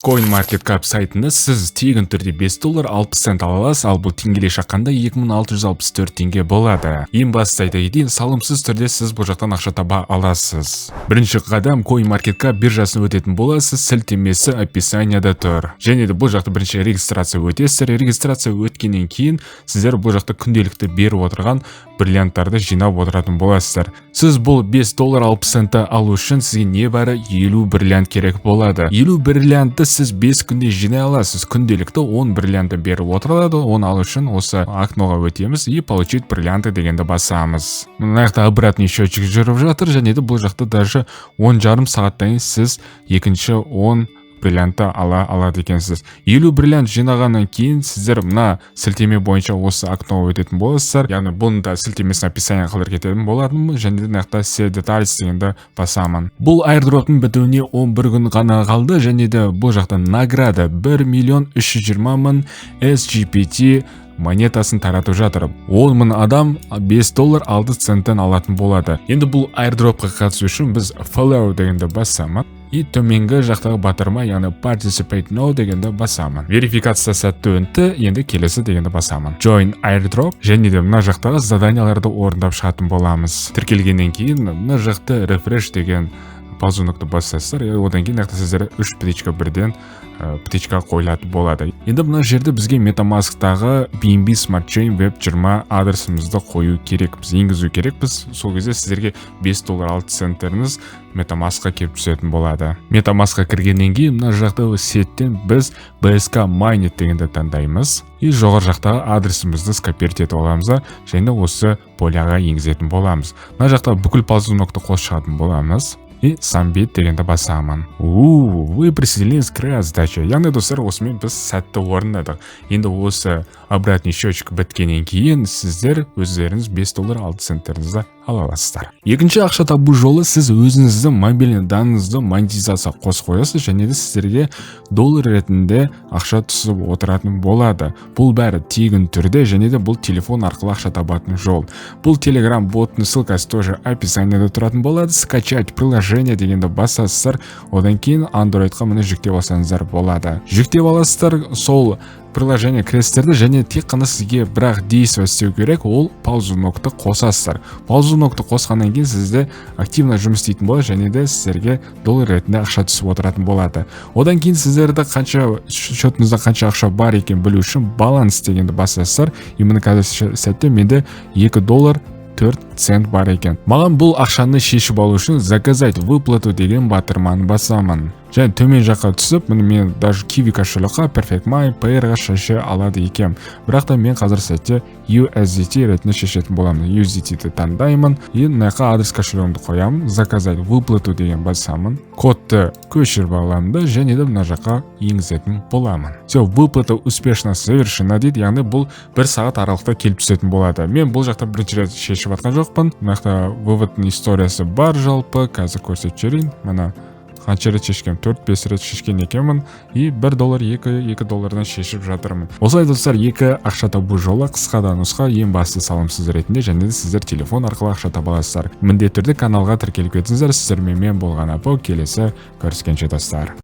CoinMarketCap сайтында сіз тегін түрде $5 60 цент ала аласыз, ал бұл теңгелей шаққанда 2664 теңге болады. Ең басты айта кетейін, салымсыз түрде сіз бұл жақтан ақша таба аласыз. Бірінші қадам CoinMarketCap биржасын өтетін боласыз, сілтемесі описанияда тұр. Және де бұл жақта бірінші регистрация өтесіздер. Регистрация өткеннен кейін сіздер бұл жақта күнделікті беріп отырған бриллианттарды жинап отыратын боласыздар. Сіз бұл $5 60 центті алу үшін сізге небәрі 50 бриллиант керек болады. 50 бриллиантты сіз 5 күнде жинай аласыз. Күнделікті 10 бриллиантты беріп отырады. Оны алу үшін осы окноға өтеміз и получить бриллианты дегенді басамыз. Мына жақта обратный счетчик жүріп жатыр, және де бұл жақта даже 10,5 сағаттан сіз екінші 10 бриллиантты алады екенсіз. 50 бриллиант жинағаннан кейін сіздер мына сілтеме бойынша осы окноға өтетін боласыздар. Яғни бұны да сілтемесін описание қалдыр кететін болатынмын, және де мына все детальс дегенді басамын. Бұл airdropтың бітуіне 11 күн ғана қалды, және де бұл жақта награда 1 320 000 SGPT монетасын таратып жатыр. 10 000 адам $5 60 центтен алатын болады. Енді бұл airdropқа қатысу үшін біз follow дегенді басамын. И төменгі жақтағы батырма, яғни participate now дегенді басамын. Верификация сәтті өтті, енді келесі дегенді басамын. Join airdrop, және де мына жақтағы заданияларды орындап шығатын боламыз. Тіркелгеннен кейін мына жақта refresh деген паузанықты басасыздар, одан кейін сіздер 3 птичка бірден птичка қойылады болады. Енді мына жерде бізге MetaMask'тағы BNB Smart Chain Web 20 адресімізді қою керек, біз енгізу керек. Біз сол кезде сіздерге $5 60 центтеріңіз MetaMask'қа келіп түсетін болады. MetaMask'қа кіргеннен кейін мына жақта сеттен біз BSK Mainnet дегенді таңдаймыз. И жоғар жақтағы адресімізді скопировать етіп аламыз, және осы поляға енгізетін боламыз. Мына жақта бүкіл паузанықты қосып шығатын боламыз. И Submit дегенді басамын. Вы присоединились к раздаче. Яғни достар, осымен біз сәтті орындадық. Енді осы обратный счетчик біткеннен кейін сіздер өздеріңіз $5 60 центтеріңізді ала аласыздар. Екінші ақша табу жолы, сіз өзіңіздің мобильный даныңызды монетизация қосып қоясыз, және де сіздерге доллар ретінде ақша түсіп отыратын болады. Бұл бәрі тегін түрде, және де бұл телефон арқылы ақша табатын жол. Бұл Telegram боттың ссылкасы тоже описанияда тұратын болады. Скачать приложение дегенді басасыздар, одан кейін Androidқа мұны жүктеп алсаңыздар болады. Жүктеп аласыздар, сол приложение кіресіздерді, және тек қана сізге бірақ действие істеу керек, ол пауза нокты қосасыздар. Пауза нокты қосқаннан кейін сізде активно жұмыс істейтін болады, және де сіздерге доллар ретінде ақша түсіп отыратын болады. Одан кейін сіздерді қанша счетыңызда қанша ақша бар екен білу үшін баланс дегенді басасыздар. И міне қазір сәтте менде $2 4 цент бар екен. Маған бұл ақшаны шешіп алу үшін заказать выплату деген батырманы басамын. Және төмен жаққа түсіп, мен даже Kiwi кошелекқа Perfect Money Pay'ға шеше алады екем. Бірақ та мен қазір сәтте USDT ретінде шешетін боламын. USDT-ді таңдаймын, и мына адрес кошелегімді қоямын, заказать выплату деген басамын. Кодты көшіріп аламын да, және де мына жаққа енгізетін боламын. Все, выплата успешно совершена дейді, яғни бұл 1 сағат аралықта келіп түсетін болады. Мен бұл жақта бірінші рет шешіп атқан жоқпын. Мына выводтың историясы бар жалпы, қазір көрсетіп жіберейін. Мына қанша рет шешкем, 4-5 рет шешкен екенмін, и $1 $2 шешіп жатырмын. Осылай достар, екі ақша табу жолы қысқада нұсқа, ең басты салымсыз ретінде, және де сіздер телефон арқылы ақша таба аласыздар. Міндетті түрде каналға тіркеліп кетіңіздер. Сіздермен мен болған Апо, келесі көріскенше достар.